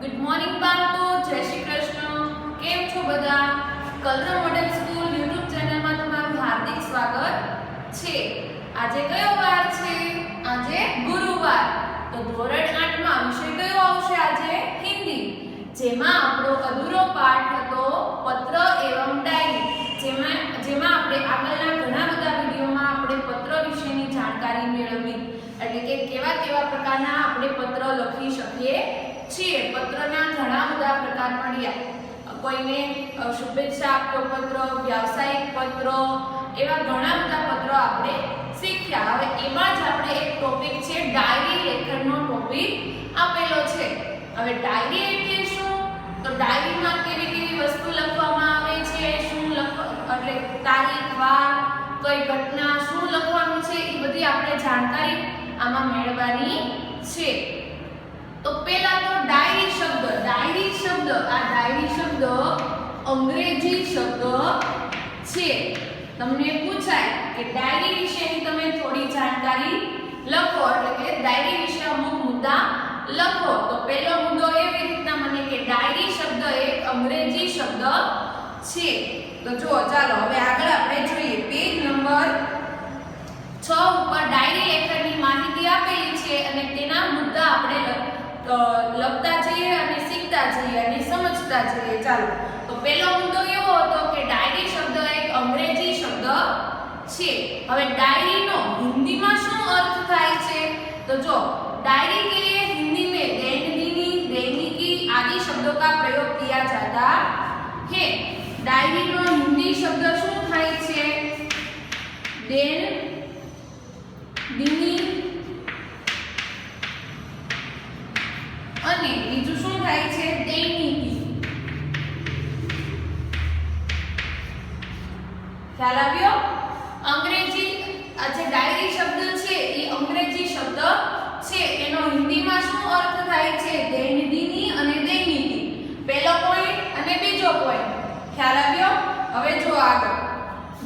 Good morning બાળકો, જય શ્રી કૃષ્ણ. કેમ છો બધા? કલરવ મોડેલ સ્કૂલ YouTube ચેનલમાં તમારું હાર્દિક સ્વાગત છે. આજે કયો વાર છે? આજે ગુરુવાર. તો ધોરણ 8 માં વિષય કયો આવશે આજે? હિન્દી. જેમાં આપણો અધૂરો પાઠ હતો પત્ર એવં ડાયરી. જેમાં આપણે આગળના ઘણા બધા વિડિયોમાં આપણે પત્ર વિશેની જાણકારી મેળવી, એટલે કે કેવા પ્રકારના આપણે પત્ર લખી શકીએ છીએ. પત્રના ઘણા બધા પ્રકાર મળ્યા. કોઈને શુભેચ્છા આપતો પત્ર, વ્યાવસાયિક પત્ર, એવા ઘણા બધા પત્રો આપણે શીખ્યા. હવે એમાં જ આપણે એક ટોપિક છે ડાયરી લેખનનો ટોપિક આપેલો છે. હવે ડાયરી એટલે શું? તો ડાયરીમાં કેવી વસ્તુ લખવામાં આવે છે, શું એટલે તારીખ, વાર, કઈ ઘટના, શું લખવાનું છે, એ બધી આપણે જાણકારી આમાં મેળવવાની છે. તો પહેલા તો ડાયરી શબ્દ, આ ડાયરી શબ્દ અંગ્રેજી શબ્દ છે. તમને પૂછાય કે ડાયરી વિશેની તમે થોડી જાણકારી લખો, એટલે કે ડાયરી વિશે અમુક મુદ્દા લખો. તો પહેલો મુદ્દો એવી રીતના મને કે ડાયરી શબ્દ એક અંગ્રેજી શબ્દ છે. તો જો ચાલો હવે આગળ આપણે જોઈએ. પેજ નંબર 6 ઉપર ડાયરી લેખનની માહિતી આપેલી છે અને તેના મુદ્દા આપણે લખતા જઈએ અને શીખતા જઈએ અને સમજતા જઈએ. ચાલો, તો પહેલો મુદ્દો એવો હતો કે ડાયરી શબ્દ એક અંગ્રેજી શબ્દ છે. હવે ડાયરીનો હિન્દીમાં શું અર્થ થાય છે? તો જો डायरी के लिए हिंदी में दैनिकी, दैनिकी आदि शब्दों का प्रयोग किया जाता है. डायरी નો હિન્દી શબ્દ શું થાય છે? દેન, દિની અને બીજું શું થાય છે? દૈનિકી. ખ્યાલ આવ્યો? અંગ્રેજી આ જે ડાયરી શબ્દ છે એ અંગ્રેજી શબ્દ છે. એનો હિન્દીમાં શું અર્થ થાય છે? દૈનિકી અને દૈનિકી. પહેલો પોઈન્ટ અને બીજો પોઈન્ટ. ખ્યાલ આવ્યો? હવે જો આગળ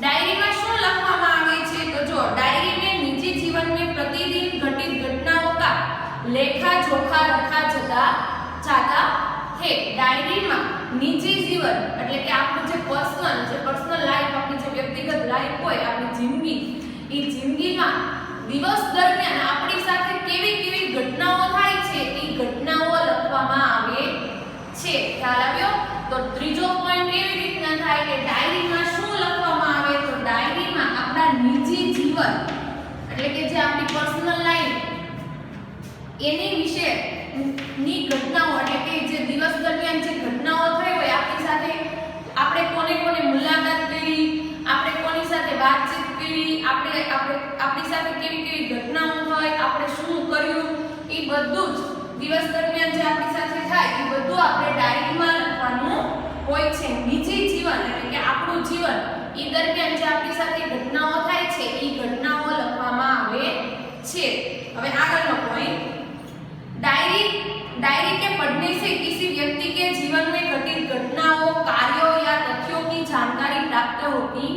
डायरीમાં શું લખવામાં આવે છે? તો જો डायरी में निजी जीवन में प्रतिदिन घटित घटनाओं का लेखा जोखा रखा जाता है. डायरीમાં નિજી જીવન એટલે કે આપણું જે પર્સનલ લાઈફ, આપણી જે વ્યક્તિગત લાઈફ હોય, આપણી જિંદગી, એ જિંદગીમાં દિવસ દરમિયાન આપણી સાથે કેવી ઘટનાઓ થાય છે એ ઘટનાઓ લખવામાં આવે છે. ખ્યાલ આવ્યો? તો ત્રીજો પોઈન્ટ એવી રીતના થાય કે ડાયરીમાં શું લખવામાં આવે? તો ડાયરીમાં આપણા નિજી જીવન એટલે કે જે આપણી પર્સનલ લાઈફ એની વિશે ની ઘટનાઓ, એટલે કે જે દિવસ દરમિયાન જે ઘટનાઓ થઈ હોય આપણી સાથે, આપણે કોને મુલાકાત કરી, આપણે કોની સાથે વાતચીત કરી, આપણી સાથે કેવી ઘટનાઓ થઈ, આપણે શું કર્યું, એ બધું જ દિવસ દરમિયાન જે આપણી સાથે થાય એ બધું આપણે ડાયરીમાં લખવાનું હોય છે. નિજી જીવન એટલે કે આપણું જીવન, એ દરમિયાન જે આપણી સાથે ઘટનાઓ થાય છે એ ઘટનાઓ લખવામાં આવે છે. હવે આગળનો પોઈન્ટ, डायरी के पढ़ने से किसी व्यक्ति के जीवन में घटित घटनाओं, कार्यों या तथ्यों की जानकारी प्राप्त होती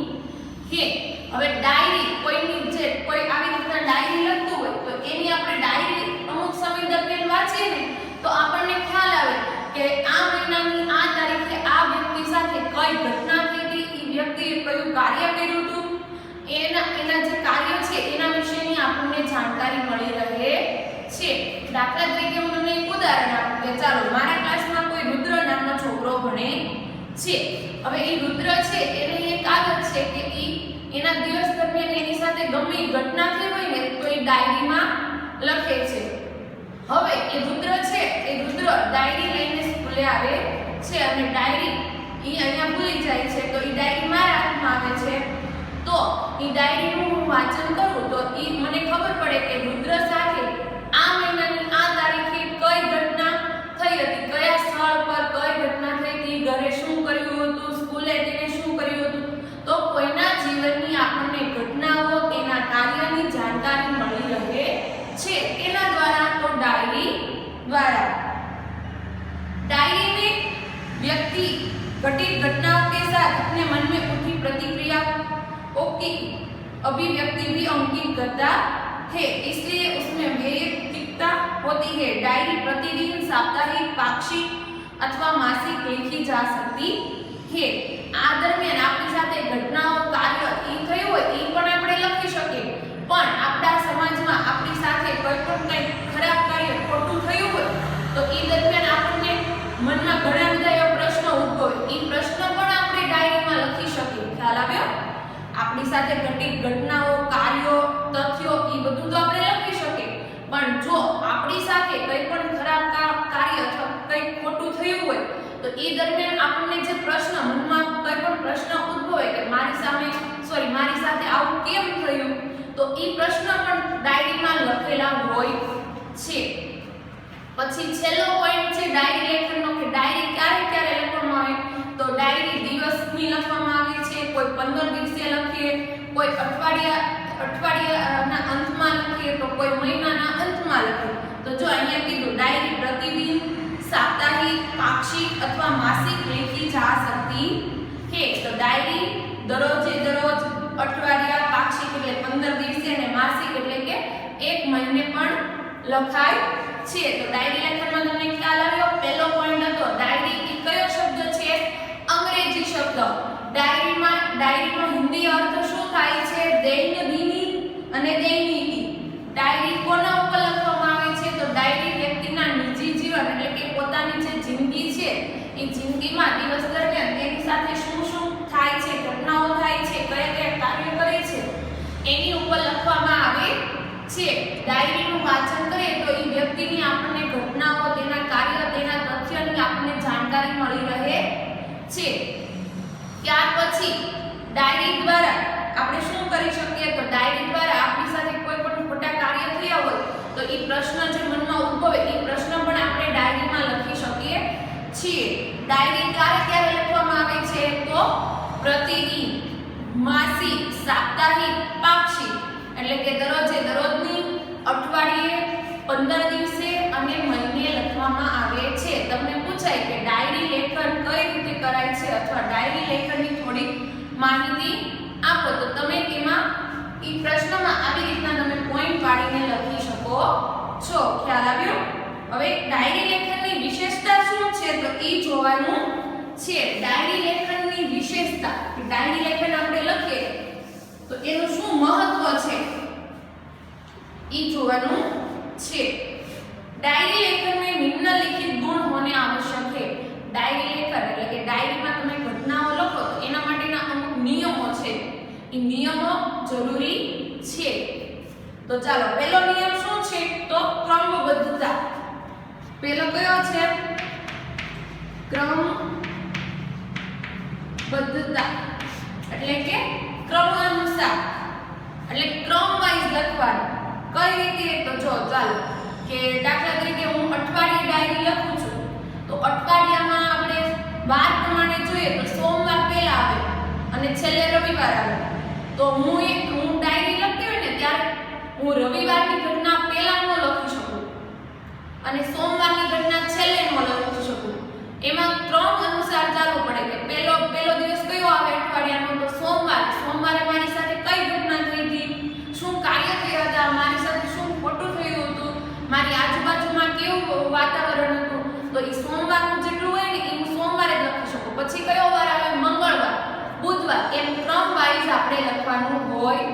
है. હવે ડાયરી કોઈ આવી રીતના ડાયરી લખતું હોય તો એની આપણે ડાયરી અમુક સમય દરમિયાન વાંચીએ ને તો આપણને ખ્યાલ આવે કે આ મહિનાની આ તારીખે આ વ્યક્તિ સાથે કઈ ઘટના થઈ હતી, એ વ્યક્તિએ કયું કાર્ય કર્યું હતું, એના જે કાર્ય છે એના વિશેની આપણને જાણકારી મળી રહે છે. દાખલા તરીકે હું તમને એક ઉદાહરણ આપું કે ચાલો મારા ક્લાસમાં કોઈ રુદ્ર નામનો છોકરો ભણે છે. હવે એ રુદ્ર છે એને એક આદત છે કે એના દિવસ દરમિયાન એની સાથે ગમે ઘટના થઈ હોય ને તો એ ડાયરીમાં લખે છે. હવે એ રુદ્ર ડાયરી લઈને સ્કૂલે આવે છે અને ડાયરી અહીંયા ભૂલી જાય છે. તો એ ડાયરી મારા હાથમાં આવે છે. તો એ ડાયરીનું હું વાંચન કરું તો એ મને ખબર પડે કે રુદ્ર સાથે આ મહિનાની આ તારીખે કઈ ઘટના થઈ હતી, કયા સ્થળ પર કઈ ઘટના થઈ હતી, ઘરે શું કર્યું હતું, સ્કૂલે તેને શું કર્યું હતું. તો કોઈના જીવનની આપણને ઘટનાઓ, તેના કાર્યની જાણકારી મળી રહે છે. તેના દ્વારા તો ડાયરી દ્વારા. डायरी में व्यक्ति घटित घटनाओं के साथ अपने मन में उठी प्रतिक्रियाओं की अभिव्यक्ति भी अंकित करता है. इसलिए उसमें वैयक्तिकता होती है. डायरी प्रतिदिन, साप्ताहिक, पाक्षिक अथवा मासिक लिखी जा सकती है। आ दरमियान आपणी साथे घटनाओ कार्य ई थयुं होय ई पण आपणे लखी शकीए, पण आपणा समाजमां आपणी साथे कोई पण कंई खराब कार्य खोटुं थयुं होय तो ई दरमियान आपणे मनमा घणा बधा एवा प्रश्न उद्भवे, ई प्रश्न पण आपणे डायरीमां लखी शकीए। ख्याल આવ્યો? આપણી સાથે ઘટિત ઘટનાઓ કાર્યો તથ્યો એ બધું તો આપણે લખી શકીએ, પણ જો આપણી સાથે કંઈ પણ ખરાબ કાર્ય અથવા કંઈ ખોટું થયું હોય તો એ દરમિયાન આપણને જે પ્રશ્ન મનમાં કંઈ પણ પ્રશ્ન ઉદ્ભવે કે મારી સાથે આવું કેમ થયું તો એ પ્રશ્ન પણ ડાયરીમાં લખેલા હોય છે। પછી છેલ્લો પોઈન્ટ છે ડાયરી લેખનનો કે ડાયરી ક્યારે લખવામાં આવે તો ડાયરી દિવસની લખવામાં આવે છે, કોઈ 15 દિવસે લખીએ, કોઈ અઠવાડિયાના અંતમાં લખીએ તો કોઈ મહિનાના અંતમાં લખીએ। તો જો અહીંયા કીધું ડાયરી પ્રતિદિન સાપ્તાહિક પાક્ષિક अथवा मासिक लिखी जा सकती है। तो डायरी दररोजे दररोज अठवाडिया पाक्षिक એટલે 15 દિવસે અને માસિક એટલે કે 1 મહિને પણ લખાય છે। તો ડાયરી લેખનમાં તમને ખ્યાલ આવ્યો। પહેલો પોઈન્ટ હતો ડાયરી એ કયો શબ્દ છે? અંગ્રેજી શબ્દ। ડાયરીનો હિન્દી અર્થ શું થાય છે? દૈનંદિની અને દૈનિકી। ડાયરી કોના ઉપર લખવામાં આવે છે તો ડાયરી વ્યક્તિના નિજી જીવન એટલે કે પોતાની જે જિંદગી છે એ જિંદગીમાં દિવસ દરમિયાન તેની સાથે શું થાય છે, ઘટનાઓ થાય છે, કયા કાર્ય કરે છે એની ઉપર લખવામાં આવે છે। ડાયરીનું વાંચન કરીએ તો એ વ્યક્તિની આપણને ઘટનાઓ, તેના કાર્ય, તેના તથ્યોની આપણને જાણકારી મળી રહે છે। ત્યાર પછી ડાયરી દ્વારા આપણે શું કરી શકીએ તો ડાયરી દ્વારા આપણી સાથે કોઈ પણ ખોટા કાર્ય થયા હોય તો એ પ્રશ્ન જે મનમાં ઉદ્ભવે એ પ્રશ્ન પણ આપણે ડાયરીમાં લખી શકીએ છીએ। ડાયરી ક્યારે લખવામાં આવે છે તો પ્રતિદિન, માસિક, સાપ્તાહિક, પાક્ષિક એટલે કે દરરોજની, અઠવાડિયે, 15 દિવસે અને મહિને લખવામાં આવે છે। તમને પૂછાય કે ડાયરી લેખન કઈ રીતે કરાય છે અથવા ડાયરી લેખનની થોડી માહિતી આપો તો તમે તેમાં એ પ્રશ્નમાં આવી રીતના તમે પોઈન્ટ પાડીને લખી શકો છો। ખ્યાલ આવ્યો? હવે ડાયરી લેખનની વિશેષતા શું છે તો એ જોવાનું છે। ડાયરી લેખનની વિશેષતા કે ડાયરી લેખન આપણે લખીએ તો એનું શું મહત્વ છે એ જોવાનું છે। डायरी लेखन में निम्नलिखित गुण होने आवश्यक है। डायरी लेखन એટલે કે ડાયરીમાં તમે ઘટનાઓ લખો તો એના માટેના અમુક નિયમો છે, એ નિયમો જરૂરી છે। તો ચાલો પહેલો નિયમ શું છે તો ક્રમબદ્ધતા। પહેલો કયો છે? ક્રમબદ્ધતા એટલે કે ક્રમ અનુસાર એટલે ક્રમ વાઇઝ લખવાનું। કઈ રીતે તો જો ચાલો કે દાખલા તરીકે હું અઠવાડિયે ડાયરી લખું છું તો અઠવાડિયામાં આપણે વાર પ્રમાણે જોઈએ તો સોમવાર પહેલા આવે અને છેલ્લે રવિવાર આવે। તો હું ડાયરી લખતી હોય ને ત્યારે હું રવિવારની ઘટના પહેલા ન લખી શકું અને સોમવારની ઘટના છેલ્લે ન લખી શકું। એમાં ક્રમ અનુસાર ચાલવું પડે કે પહેલો દિવસ કયો આવે અઠવાડિયાનો તો સોમવારે મારી સાથે કઈ ઘટના થઈ હતી, શું કાર્ય થયા હતા, મારી સાથે શું ખોટું થયું હતું, મારી આજુબાજુમાં કેવું વાતાવરણ હતું તો એ સોમવારનું જેટલું હોય ને એ હું સોમવારે જ લખી શકું। પછી કયો વાર આવે? મંગળવાર, બુધવાર, એમ ક્રમ વાઇઝ આપણે લખવાનું હોય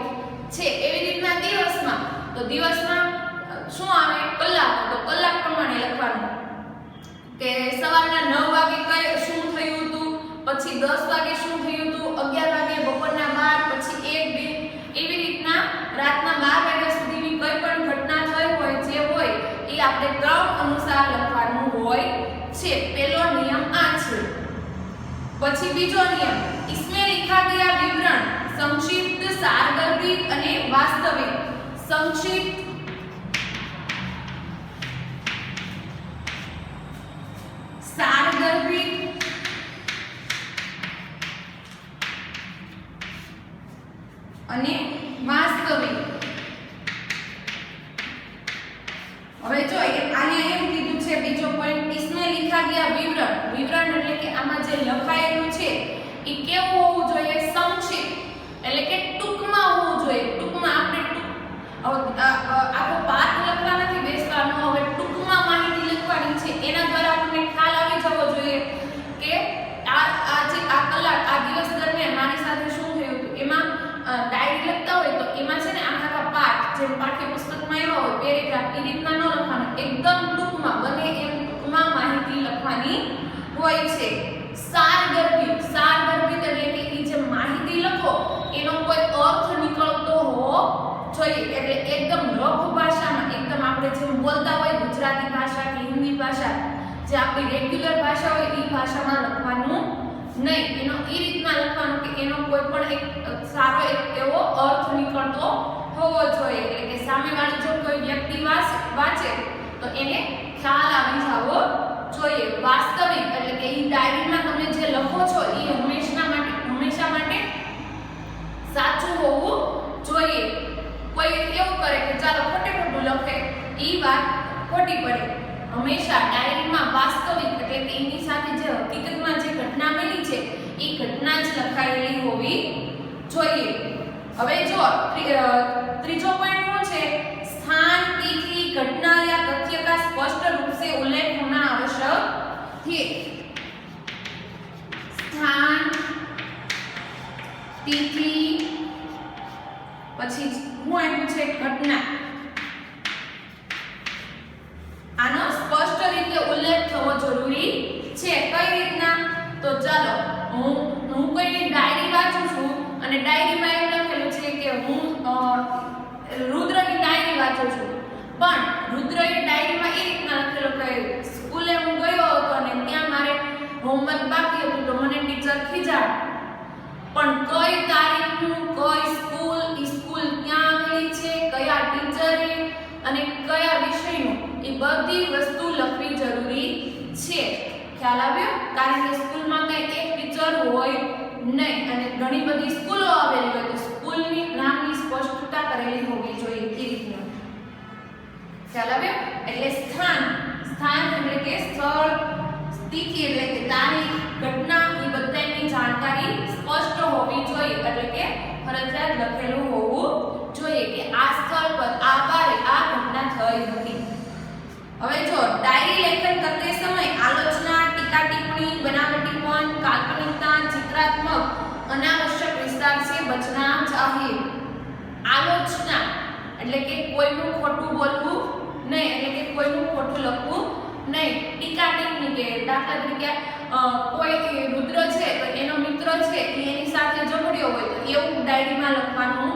છે। એવી રીતના દિવસમાં શું આવે? કલાકો, તો કલાક પ્રમાણે લખવાનું કે સવારના 9 વાગે શું થયું હતું, પછી 10 વાગે શું થયું હતું, 11 વાગે, બપોરના 12, પછી 1, 2 એવી રીતના રાતના 12 વાગ્યા સુધીની કોઈ પણ ઘટના થઈ હોય જે હોય એ આપણે ક્રમ અનુસાર લખવાનું હોય છે। પહેલો નિયમ આ છે। પછી બીજો નિયમ इसमें लिखा गया विवरण संक्षिप्त, सारगर्भित અને वास्तविक। संक्षिप्त, सारगर्भित અને વાસ્તવિક। હવે જો આને એમ કીધું છે બીજો પોઈન્ટ इसमें लिखा गया विवरण એટલે કે આમાં જે લખાયેલું છે એ કેવું હોવું જોઈએ? સંક્ષિપ્ત એટલે કે ટૂંકમાં હોવું જોઈએ। ટૂંકમાં આપણે આખો પાઠ લખવા નથી બેસવાનો, હવે ટૂંકમાં માહિતી લખવાની છે, એના દ્વારા આપણને પેરેગ્રાફ એ રીતના ન લખવાનું, એકદમ ટૂંકમાં બને એમ ટૂંકમાં માહિતી લખવાની હોય છે. સારગર્ભિત એટલે કે એ જે માહિતી લખો એનો કોઈ અર્થ નીકળતો હોવો જોઈએ. એટલે એકદમ રફ ભાષામાં, એકદમ આપણે જેમ બોલતા હોય ગુજરાતી ભાષા કે હિન્દી ભાષા, જે આપણી રેગ્યુલર ભાષા હોય એ ભાષામાં લખવાનું નહીં. એનો એ રીતના લખવાનું કે એનો કોઈ પણ એક સારો એક એવો અર્થ નીકળતો હોવો જોઈએ. એટલે કે સામેવાળી જો કોઈ વ્યક્તિ વાંચે તો એને ખ્યાલ આવી જવો જોઈએ. વાસ્તવિક એટલે કે એ ડાયરીમાં તમે જે લખો છો એ હંમેશા માટે સાચું હોવું જોઈએ. કોઈ એવું કરે કે ચાલો ખોટે ખોટું લખે, એ વાત ખોટી પડે. હંમેશા ડાયરીમાં વાસ્તવિક એટલે કે એની સાથે જે હકીકતમાં જે ઘટના બની છે એ ઘટના જ લખાયેલી હોવી જોઈએ. હવે જો ત્રીજો પોઈન્ટ શું છે, સ્થાન, तिथि, घटना या तथ्य का स्पष्ट रूप से उल्लेख होना आवश्यक है. स्थान, तिथि, પછી હું આપ્યું છે ઘટના, આનો સ્પષ્ટ રીતે ઉલ્લેખ થવો જરૂરી છે. કઈ રીતના? તો ચાલો હું કોઈની ડાયરી વાંચું છું અને ડાયરીમાં એમ લખેલું છે કે હું રુદ્રની ડાયરી વાંચું છું, પણ રુદ્રની ડાયરીમાં એ રીતના લખેલું કે સ્કૂલે હું ગયો હતો અને ત્યાં મારે હોમવર્ક બાકી હતું તો મને ટીચર ખીજાડ, પણ કઈ તારીખનું, કઈ સ્કૂલ ક્યાં આવેલી છે, કયા ટીચરે અને કયા વિષયનું, એ બધી વસ્તુ લખવી જરૂરી છે. ખ્યાલ આવ્યો? કારણ કે સ્કૂલમાં કઈ એક ટીચર હોય નહીં અને ઘણી બધી સ્કૂલો આવેલી હોય તો સ્કૂલની નામની સ્પષ્ટતા કરેલી હોવી જોઈએ. એ રીતનું ખ્યાલ આવ્યો? એટલે સ્થાન એટલે કે સ્થળ, તિથિ એટલે કે તારીખ, ઘટના, એ બધાની જાણકારી સ્પષ્ટ હોવી જોઈએ. એટલે કે ફરજિયાત લખેલું હોવું જોઈએ કે આ સ્થળ પર આ વારે આ ઘટના થઈ હતી. હવે જો ડાયરી લેખન કરते समय आलोचना, टीका टिप्पणी, बनावटीपन, काल्पनिकता, चित्रात्मक, अनावश्यक विस्तार से बचना चाहिए. आलोचना એટલે કે કોઈનું ખોટું બોલવું નહીં, એટલે કે કોઈનું ખોટું લખવું નહીં. ટીકા ટિપ્પણી કે દાખલા તરીકે કોઈ રુદ્ર છે તો એનો મિત્ર છે એની સાથે ઝઘડ્યો હોય તો એવું ડાયરીમાં લખવાનું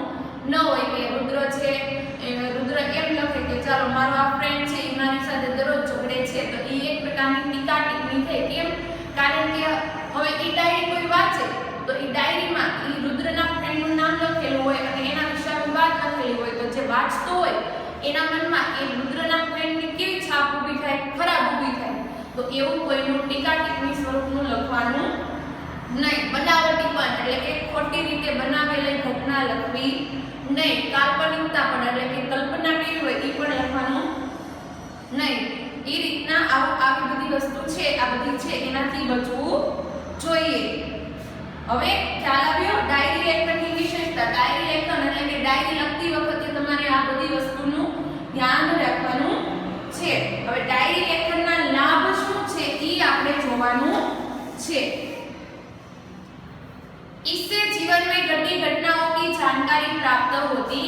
ન હોય કે રુદ્ર છે, રુદ્ર એમ લખે કે ચાલો મારો આ ફ્રેન્ડ છે એ મારી સાથે દરરોજ ઝઘડે છે, તો એ એક પ્રકારની ટીકા ટિપ્પણી થઈ. કેમ? કારણ કે હવે એ ડાયરી કોઈ વાંચે તો એ ડાયરીમાં એ રુદ્રના ફ્રેન્ડનું નામ લખેલું હોય અને એના વિશે વાત લખેલી હોય તો જે વાંચતો હોય એના મનમાં એ રુદ્રના ફ્રેન્ડની કેવી છાપ ઊભી થાય? ખરાબ ઊભી થાય. તો એવું કોઈનું ટીકા ટિપ્પણી સ્વરૂપનું લખવાનું નહીં. બનાવટીપણ એટલે કે ખોટી રીતે બનાવેલી ઘટના લખવી નહીં. કાલ્પનિકતા પણ એટલે કે કલ્પના કેવી હોય એ પણ લખવાનું નહીં. એ રીતના આવી બધી વસ્તુ છે, આ બધી છે એનાથી બચવું જોઈએ. હવે ખ્યાલ આવ્યો ડાયરી લેખનની વિશેષતા. ડાયરી લેખન એટલે કે ડાયરી લખતી વખતે તમારે આ બધી વસ્તુનું ધ્યાન રાખવાનું છે. હવે ડાયરી લેખનના લાભ શું છે એ આપણે જોવાનું છે. इससे जीवन में घटी घटनाओं की जानकारी प्राप्त होती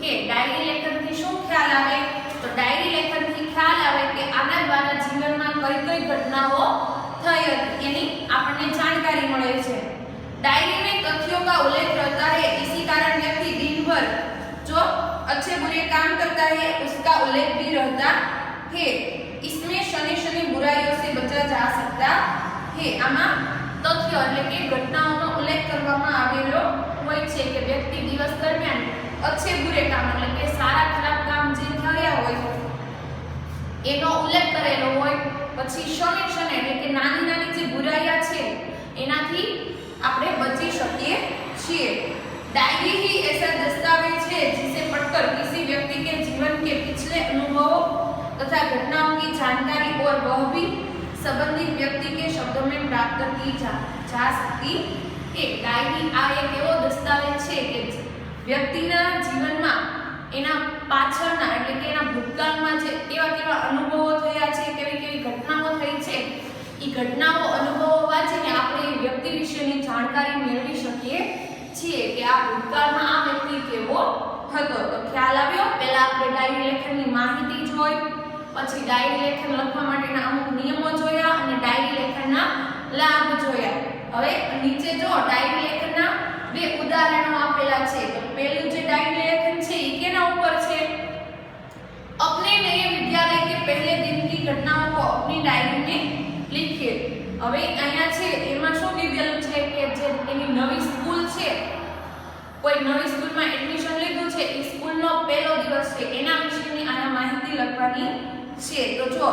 है. डायरी लेखन થી શું ખ્યાલ આવે? તો ડાયરી લેખન થી ખ્યાલ આવે કે આના દ્વારા જીવનમાં કઈ ઘટનાઓ થઈ હતી એની આપણને જાણકારી મળે છે. डायरी में तथ्यों का उल्लेख रहता है, इसी कारण व्यक्ति दिन भर जो अच्छे बुरे काम करता है उसका उल्लेख भी रहता है. इसमें शनि बुराइयों से बचा जा सकता है. આમાં તથ્ય એટલે કે ઘટનાઓનો ઉલ્લેખ કરવામાં આવેલો હોય છે કે વ્યક્તિ દિવસ દરમિયાન अच्छे बुरे काम એટલે કે સારા ખરાબ કામ જે થયા હોય એનો ઉલ્લેખ કરેલો હોય. પછી શનિ એટલે કે નાની નાની જે બુરાઈયા છે એનાથી આપણે बची શકીએ છીએ. डायरी ही ऐसा दस्तावेज है जिसे पढ़कर किसी व्यक्ति के जीवन के पिछले अनुभवों तथा घटनाओं की जानकारी और वह भी संबंधित व्यक्ति के शब्दों में प्राप्त की जा सकती है. डायरी આ એક એવો દસ્તાવેજ છે કે વ્યક્તિના જીવનમાં એના પાછળના એટલે કે એના ભૂતકાળમાં જે કેવા અનુભવો થયા છે, કેવી ઘટનાઓ થઈ છે, એ ઘટનાઓ અનુભવો વાંચીને આપણે એ વ્યક્તિ વિશેની જાણકારી મેળવી શકીએ છીએ કે આ ભૂતકાળમાં આ વ્યક્તિ કેવો હતો। તો ખ્યાલ આવ્યો? પહેલા આપણે ડાયરી લેખનની માહિતી જોઈ, પછી ડાયરી લેખન લખવા માટેના અમુક નિયમો જોયા અને ડાયરી લેખનના લાભ જોયા। હવે નીચે જો ડાયરી લેખનના બે ઉદાહરણો આપેલા છે। તો પહેલું જે ડાયરી લેખન છે એ કેના ઉપર છે? अपने नए विद्यालय के पहले दिन की घटनाओं को अपनी डायरी में लिखिए। હવે અહીંયા છે એમાં શું કીધેલું છે કે જે એની નવી સ્કૂલ છે, કોઈ નવી સ્કૂલમાં એડમિશન લીધું છે, એ સ્કૂલનો પહેલો દિવસ છે, એના વિશેની અહીંયા માહિતી લખવાની છે। તો જો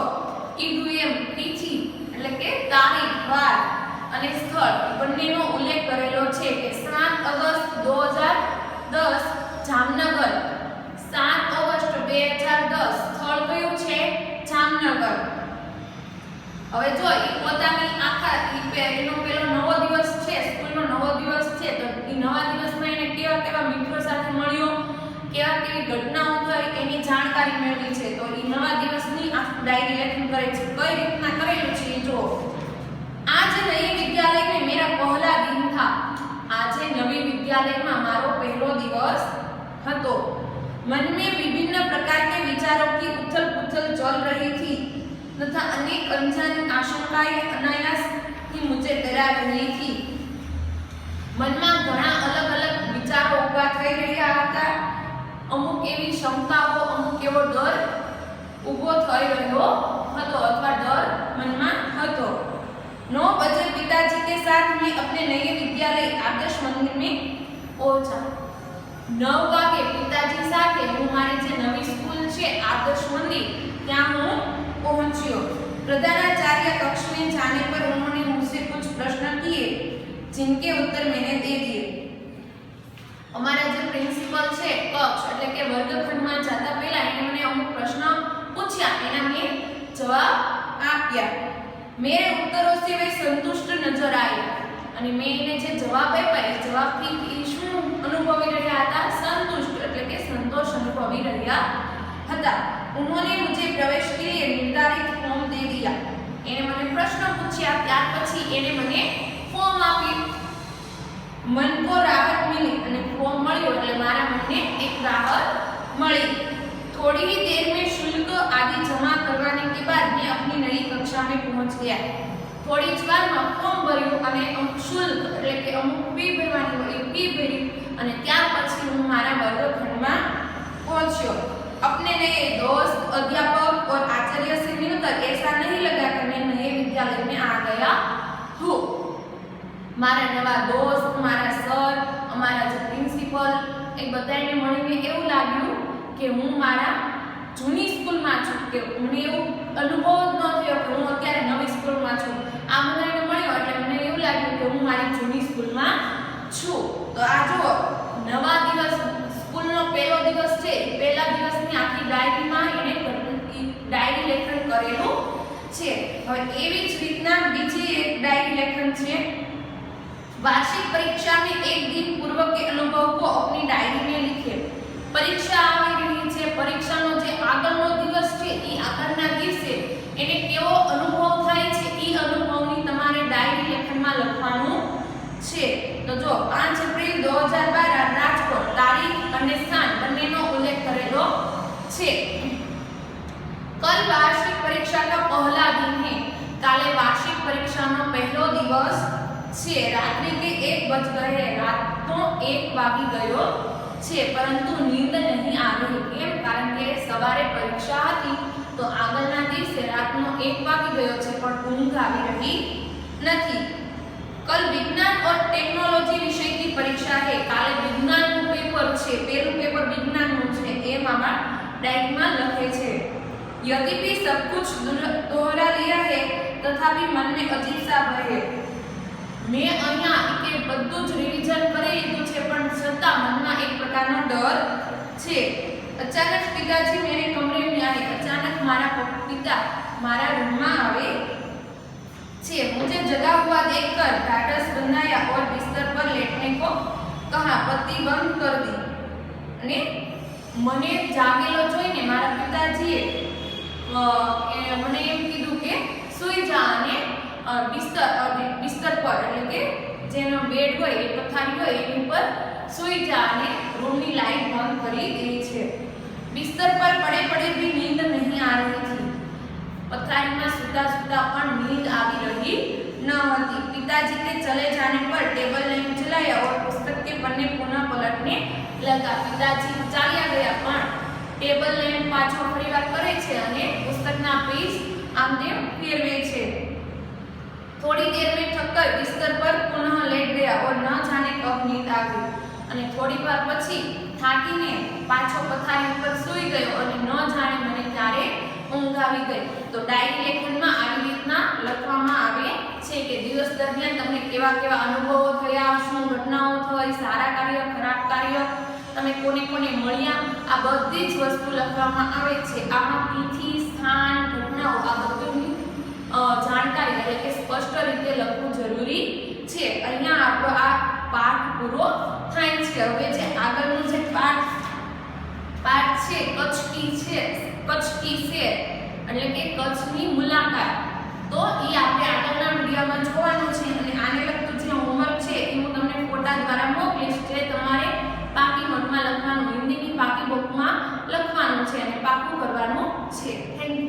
કીધું એમ તિથિ એટલે કે તારીખ, વાર અને સ્થળ બંનેનો ઉલ્લેખ કરેલો છે કે 7 ઓગસ્ટ 2010 જામનગર, 7 ઓગસ્ટ 2010 સ્થળ કયું છે? જામનગર। હવે જો એ પોતાની આખા એનો પેલો નવો દિવસ છે, સ્કૂલનો નવો દિવસ છે, તો એ નવા દિવસમાં એને કેવા કેવા મિત્રો સાથે મળ્યો, કેવા કેવી ઘટનાઓ થઈ એની જાણકારી મેળવી છે। તો એ નવા દિવસની આખી ડાયરી લેખન કરે છે। કઈ રીતના કરેલું છે એ જો। आज नए विद्यालय में मेरा पहला दिन था। आज नवी विद्यालय में मारो पहलो दिवस હતો। मन में विभिन्न प्रकार के विचारों की उथल पुथल चल रही थी तथा अनेक अनजानी आशंकाएं अनायास ही मुझे डरा रही थी। मन में घણા अलग अलग विचारो ઉભા થઈ રહ્યા હતા। અમુક એવી શંકાઓ, અમુક એવો ડર ઊભો થઈ રહ્યો હતો અથવા ડર મનમાં હતો। 9 बजे पिताजी के साथ मैं अपने नए विद्यालय आदर्श मंदिर में पहुंचा। 9 वागे पिताजी સાથે હું મારી જે નવી સ્કૂલ છે આદર્શ મંદિર ત્યાં હું पहुंचियो। प्रधानाचार्य कक्ष में जाने पर उन्होंने मुझसे कुछ प्रश्न किए जिनके उत्तर मैंने दे दिए। हमारा जो प्रिंसिपल છે કક્ષ એટલે કે વર્ગખંડમાં જતા પહેલા એને મને અમુક પ્રશ્ન પૂછ્યા, એના મેં જવાબ આપ્યા। मेरे उत्तरों से वे संतुष्ट नजर आए અને મેં એને જે જવાબ આપ્યા એ જવાબથી એ શું અનુભવી રહ્યા હતા? સંતુષ્ટ એટલે કે સંતોષ અનુભવી રહ્યા હતા। उन्होंने मुझे प्रवेश के लिए निर्धारित फॉर्म दे दिया। એને મને પ્રશ્ન પૂછ્યા, ત્યાર પછી એને મને ફોર્મ આપી। मन को राहत मिली અને ફોર્મ મળ્યો એટલે મારા મનને એક રાહત મળી। थोड़ी ही देर में शुल्क आदि जमा करवाने के बाद मैं अपनी नई कक्षा में पहुंच गया। थोड़ी જ વારમાં ફોર્મ ભર્યું અને અમુક શુલ્ક એટલે કે અમુક ફી ભરવાની હોય એ ફી ભરી અને ત્યાર પછી હું મારા વર્ગખંડમાં પહોંચ્યો। अपने नए दोस्त, अध्यापक और आचार्य से मिलकर ऐसा नहीं लगा कि मैं नए विद्यालय में आ गया हूँ। મારા નવા દોસ્ત, મારા સર, અમારા જે પ્રિન્સિપલ એ બધાને મળીને એવું લાગ્યું કે હું મારા જૂની સ્કૂલમાં છું, કે મને એવું અનુભવ જ ન થયો કે હું અત્યારે નવી સ્કૂલમાં છું। આ બધાને મળ્યો એટલે મને એવું લાગ્યું કે હું મારી જૂની સ્કૂલમાં છું। તો આ જો નવા દિવસ, સ્કૂલનો પહેલો દિવસ છે, પહેલા દિવસની આખી ડાયરીમાં એને ડાયરી લેખન કરેલું છે। હવે એવી જ રીતના બીજી એક ડાયરી લેખન છે। वार्षिक परीक्षा में एक दिन पूर्व के अनुभव को अपनी डायरी में लिखे। परीक्षा આવી રહી છે, પરીક્ષાનો જે આગળનો દિવસ છે એ આગળના દિવસે એને કેવો અનુભવ થાય છે એ અનુભવની તમારે ડાયરી લેખનમાં લખવાનું છે। તો જો 5 એપ્રિલ 2012 રાજકોટ, તારીખ અને સ્થાન બંનેનો ઉલ્લેખ કરેલો છે। कल वार्षिक परीक्षा का पहला दिन है। કાલે વાર્ષિક પરીક્ષાનો પહેલો દિવસ છે। રાત્રિ के 1 बज गए, રાતનો 1 વાગી ગયો છે, પરંતુ નીંદ નહીં આવી। કેમ? કારણ કે સવારે પરીક્ષા હતી તો આગળના દિવસે રાતનો 1 વાગી ગયો છે પણ ઊંઘ આવી રહી નથી। कल विज्ञान और टेक्नोलॉजी विषय की परीक्षा है। काले विज्ञानનું પેપર છે, પહેલું પેપર વિજ્ઞાનનું છે, એ મામા ડાયરીમાં લખે છે। यद्यपि सब कुछ दोहरा लिया है तथापि मन में अजीब सा भय है। मैं અહીંયા કે બધું જ રિવિઝન કરી લીધું છે પણ છતાં મનમાં એક પ્રકારનો ડર છે। અચાનક પિતાજી मेरे कमरे में आए। अचानक मारा पिता मारा रूम में आवे छे। मुझे जगा हुआ देखकर ढाढ़स बंधाया और बिस्तर पर लेटने को कहा। बत्ती बंद कर दी અને મને જાગેલો જોઈને મારા પિતાજીએ મને એમ કીધું કે સૂઈ જા અને બિસ્તર પર એટલે કે જેનો બેડ હોય એ પથારી હોય એની ઉપર સૂઈ જા અને રૂમની લાઈટ બંધ કરી દે છે. બિસ્તર પર પડે પડે भी नींद नहीं आ रही थी. पथारी सुता सुता पण नींद आवी रही न होती. पिताजी के चले जाने पर टेबल लैंप जलाया और पुस्तक के पन्ने पुनः पलटने लगा. पिताजी चाल्या ગયા પણ ટેબલ લैंप પાછો ફરીવાર કરે છે અને પુસ્તકના પેજ આમ તેમ ફેરવે છે. थोड़ी देर में थककर बिस्तर पर पुनः लेट गया और न जाने कब नींद आ गई. અને થોડી વાર પછી થાકીને પાછો પથારી ઉપર સૂઈ ગયો અને ન જાણે મને ક્યારે ઊંઘ આવી ગઈ. તો ડાયરી લેખનમાં આવી રીતના લખવામાં આવે છે કે દિવસ દરમિયાન તમને કેવા કેવા અનુભવો થયા, શું ઘટનાઓ થઈ, સારા કાર્ય, ખરાબ કાર્ય, તમે કોને કોને મળ્યા, આ બધી જ વસ્તુ લખવામાં આવે છે. આમાં તિથિ, સ્થાન, ઘટનાઓ આ બધુંની જાણકારી એટલે કે સ્પષ્ટ રીતે લખવું જરૂરી છે. અહીંયા આપણો આ પાઠ પૂરો થાય છે. હવે જે આગળનું જે પાઠ છે કચ્છ કી શેર એટલે કે કચ્છની મુલાકાત, તો એ આપણે આગળના વિડીયોમાં જોવાનું છે. અને આને લગતું જે હોમવર્ક છે એ હું તમને ફોટા દ્વારા મોકલીશ, જે તમારે પાકી નોટમાં લખવાનું, હિન્દીની પાકી બુકમાં લખવાનું છે અને પાકું કરવાનું છે. Thank you.